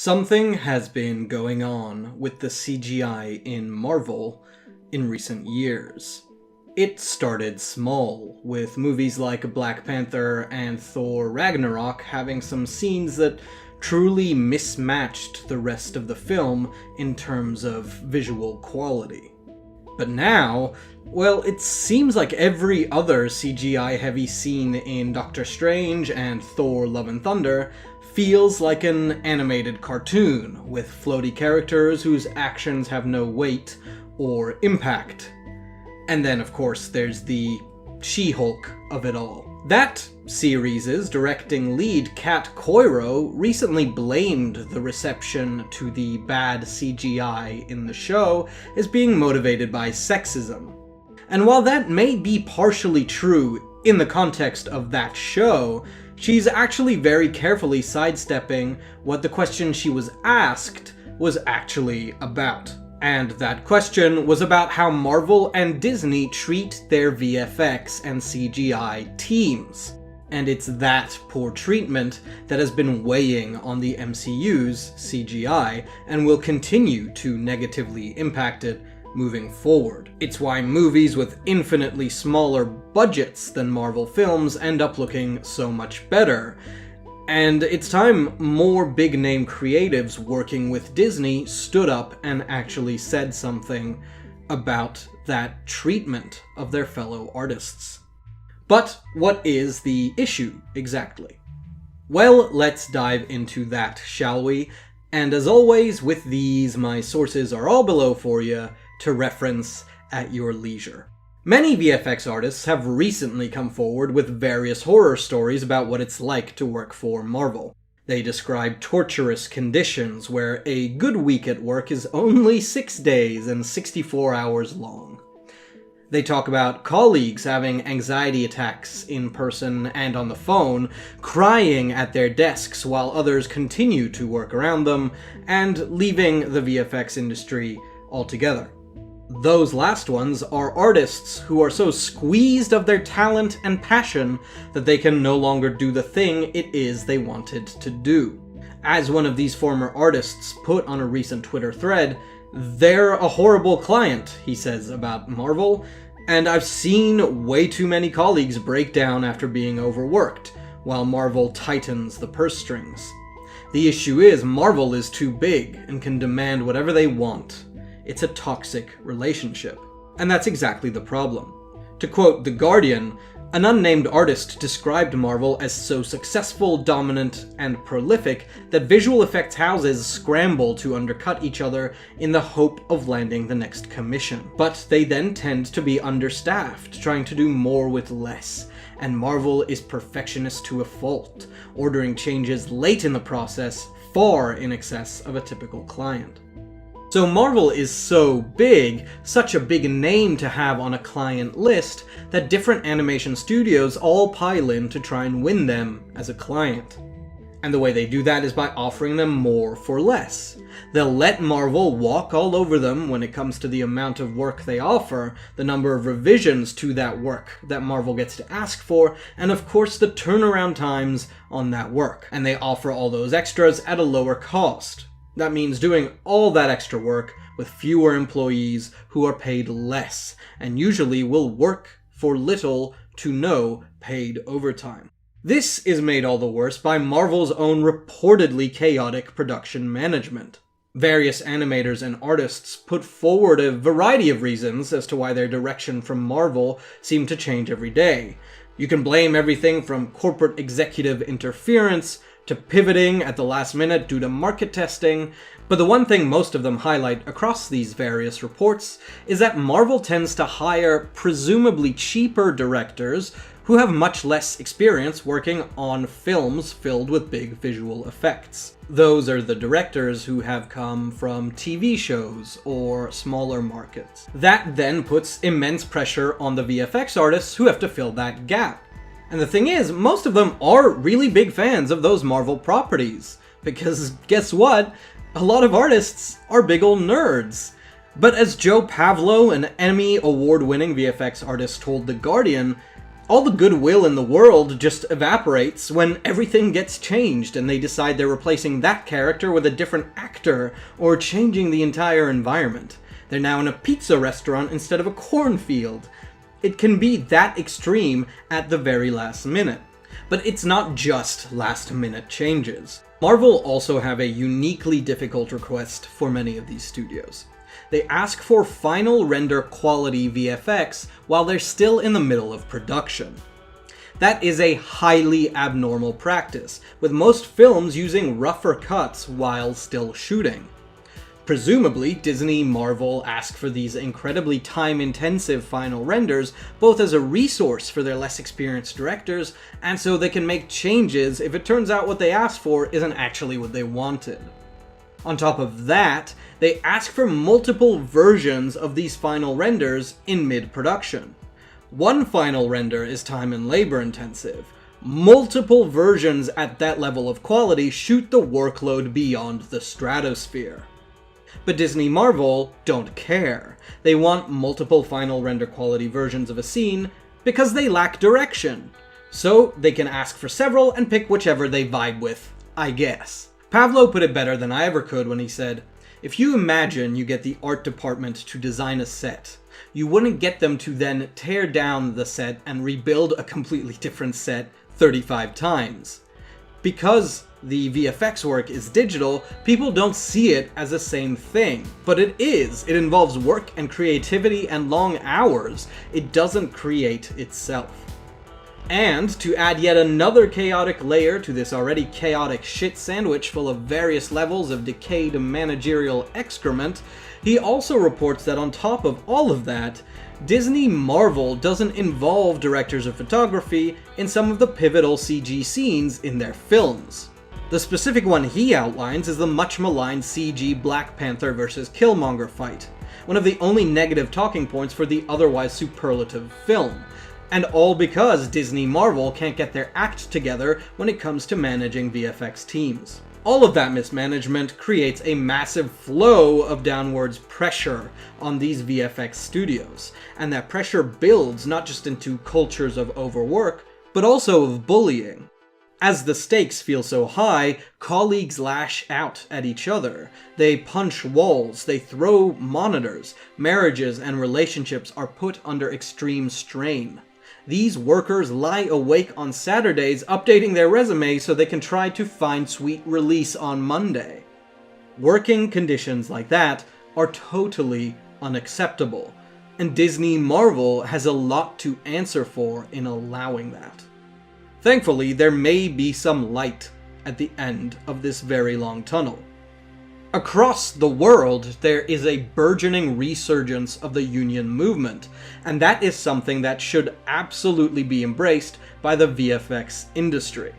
Something has been going on with the CGI in Marvel in recent years. It started small, with movies like Black Panther and Thor Ragnarok having some scenes that truly mismatched the rest of the film in terms of visual quality. But now, well, it seems like every other CGI-heavy scene in Doctor Strange and Thor Love and Thunder feels like an animated cartoon, with floaty characters whose actions have no weight or impact. And then, of course, there's the She-Hulk of it all. That series' directing lead, Kat Coiro, recently blamed the reception to the bad CGI in the show as being motivated by sexism. And while that may be partially true in the context of that show, she's actually very carefully sidestepping what the question she was asked was actually about. And that question was about how Marvel and Disney treat their VFX and CGI teams. And it's that poor treatment that has been weighing on the MCU's CGI and will continue to negatively impact it moving forward. It's why movies with infinitely smaller budgets than Marvel films end up looking so much better. And it's time more big-name creatives working with Disney stood up and actually said something about that treatment of their fellow artists. But what is the issue exactly? Well, let's dive into that, shall we? And as always, with these, my sources are all below for you to reference at your leisure. Many VFX artists have recently come forward with various horror stories about what it's like to work for Marvel. They describe torturous conditions where a good week at work is only 6 days and 64 hours long. They talk about colleagues having anxiety attacks in person and on the phone, crying at their desks while others continue to work around them, and leaving the VFX industry altogether. Those last ones are artists who are so squeezed of their talent and passion that they can no longer do the thing it is they wanted to do. As one of these former artists put on a recent Twitter thread, "They're a horrible client," he says about Marvel, "and I've seen way too many colleagues break down after being overworked, while Marvel tightens the purse strings. The issue is Marvel is too big and can demand whatever they want. It's a toxic relationship." And that's exactly the problem. To quote The Guardian, an unnamed artist described Marvel as so successful, dominant, and prolific that visual effects houses scramble to undercut each other in the hope of landing the next commission. But they then tend to be understaffed, trying to do more with less. And Marvel is perfectionist to a fault, ordering changes late in the process, far in excess of a typical client. So Marvel is so big, such a big name to have on a client list, that different animation studios all pile in to try and win them as a client. And the way they do that is by offering them more for less. They'll let Marvel walk all over them when it comes to the amount of work they offer, the number of revisions to that work that Marvel gets to ask for, and of course the turnaround times on that work. And they offer all those extras at a lower cost. That means doing all that extra work with fewer employees who are paid less, and usually will work for little to no paid overtime. This is made all the worse by Marvel's own reportedly chaotic production management. Various animators and artists put forward a variety of reasons as to why their direction from Marvel seemed to change every day. You can blame everything from corporate executive interference to pivoting at the last minute due to market testing, but the one thing most of them highlight across these various reports is that Marvel tends to hire presumably cheaper directors who have much less experience working on films filled with big visual effects. Those are the directors who have come from TV shows or smaller markets. That then puts immense pressure on the VFX artists who have to fill that gap. And the thing is, most of them are really big fans of those Marvel properties, because guess what? A lot of artists are big ol' nerds. But as Joe Pavlo, an Emmy award-winning VFX artist, told The Guardian, All the goodwill in the world just evaporates when everything gets changed and they decide they're replacing that character with a different actor or changing the entire environment. They're now in a pizza restaurant instead of a cornfield. It can be that extreme at the very last minute. But it's not just last-minute changes. Marvel also have a uniquely difficult request for many of these studios. They ask for final render quality VFX while they're still in the middle of production. That is a highly abnormal practice, with most films using rougher cuts while still shooting. Presumably, Disney, Marvel ask for these incredibly time-intensive final renders both as a resource for their less experienced directors, and so they can make changes if it turns out what they asked for isn't actually what they wanted. On top of that, they ask for multiple versions of these final renders in mid-production. One final render is time and labor intensive. Multiple versions at that level of quality shoot the workload beyond the stratosphere. But Disney Marvel don't care. They want multiple final render quality versions of a scene because they lack direction. So they can ask for several and pick whichever they vibe with, I guess. Pavlo put it better than I ever could when he said, "If you imagine you get the art department to design a set, you wouldn't get them to then tear down the set and rebuild a completely different set 35 times. Because the VFX work is digital, people don't see it as the same thing. But it is. It involves work and creativity and long hours. It doesn't create itself." And to add yet another chaotic layer to this already chaotic shit sandwich full of various levels of decayed managerial excrement, he also reports that on top of all of that, Disney Marvel doesn't involve directors of photography in some of the pivotal CG scenes in their films. The specific one he outlines is the much maligned CG Black Panther vs. Killmonger fight, one of the only negative talking points for the otherwise superlative film. And all because Disney Marvel can't get their act together when it comes to managing VFX teams. All of that mismanagement creates a massive flow of downwards pressure on these VFX studios, and that pressure builds not just into cultures of overwork, but also of bullying. As the stakes feel so high, colleagues lash out at each other. They punch walls, they throw monitors, marriages and relationships are put under extreme strain. These workers lie awake on Saturdays updating their resume so they can try to find sweet release on Monday. Working conditions like that are totally unacceptable, and Disney Marvel has a lot to answer for in allowing that. Thankfully, there may be some light at the end of this very long tunnel. Across the world, there is a burgeoning resurgence of the union movement, and that is something that should absolutely be embraced by the VFX industry.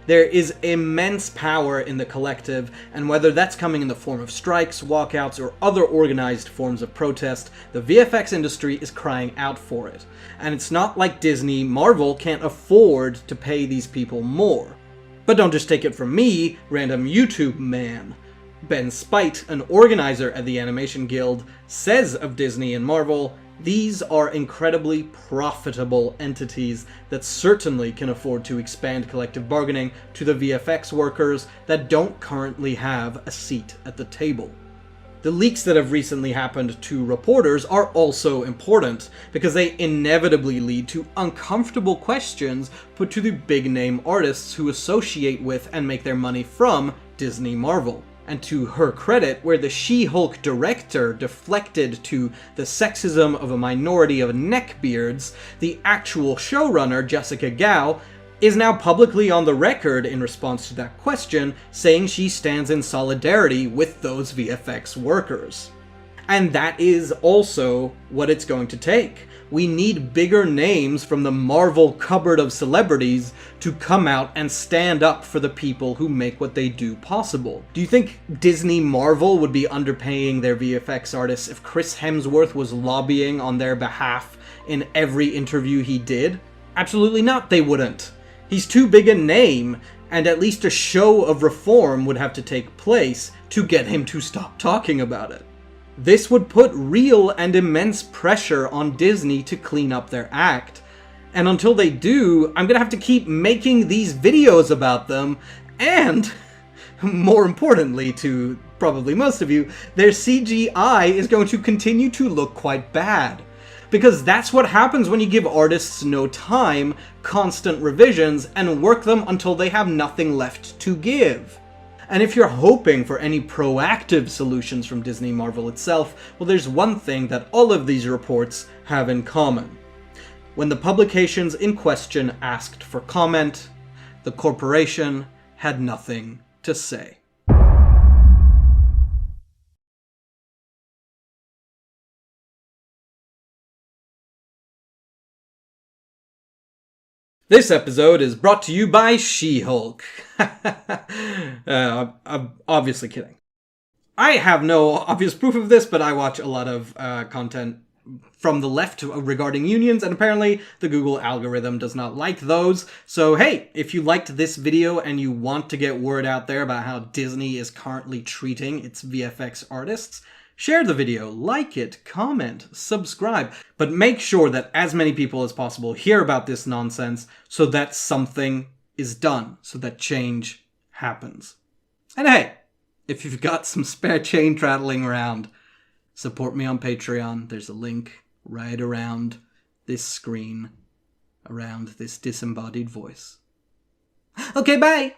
There is immense power in the collective, and whether that's coming in the form of strikes, walkouts, or other organized forms of protest, the VFX industry is crying out for it. And it's not like Disney Marvel can't afford to pay these people more. But don't just take it from me, random YouTube man. Ben Spite, an organizer at the Animation Guild, says of Disney and Marvel, "These are incredibly profitable entities that certainly can afford to expand collective bargaining to the VFX workers that don't currently have a seat at the table." The leaks that have recently happened to reporters are also important, because they inevitably lead to uncomfortable questions put to the big-name artists who associate with and make their money from Disney Marvel. And to her credit, where the She-Hulk director deflected to the sexism of a minority of neckbeards, the actual showrunner, Jessica Gao, is now publicly on the record in response to that question, saying she stands in solidarity with those VFX workers. And that is also what it's going to take. We need bigger names from the Marvel cupboard of celebrities to come out and stand up for the people who make what they do possible. Do you think Disney Marvel would be underpaying their VFX artists if Chris Hemsworth was lobbying on their behalf in every interview he did? Absolutely not, they wouldn't. He's too big a name, and at least a show of reform would have to take place to get him to stop talking about it. This would put real and immense pressure on Disney to clean up their act, And until they do, I'm gonna have to keep making these videos about them, and more importantly to probably most of you, their CGI is going to continue to look quite bad. Because that's what happens when you give artists no time, constant revisions, and work them until they have nothing left to give. And if you're hoping for any proactive solutions from Disney Marvel itself, well, there's one thing that all of these reports have in common. When the publications in question asked for comment, the corporation had nothing to say. This episode is brought to you by She-Hulk. I'm obviously kidding. I have no obvious proof of this, but I watch a lot of content from the left regarding unions, and apparently the Google algorithm does not like those. So hey, if you liked this video and you want to get word out there about how Disney is currently treating its VFX artists, share the video, like it, comment, subscribe, but make sure that as many people as possible hear about this nonsense so that something is done, so that change happens. And hey, if you've got some spare chain traveling around, support me on Patreon. There's a link right around this screen, around this disembodied voice. Okay, bye!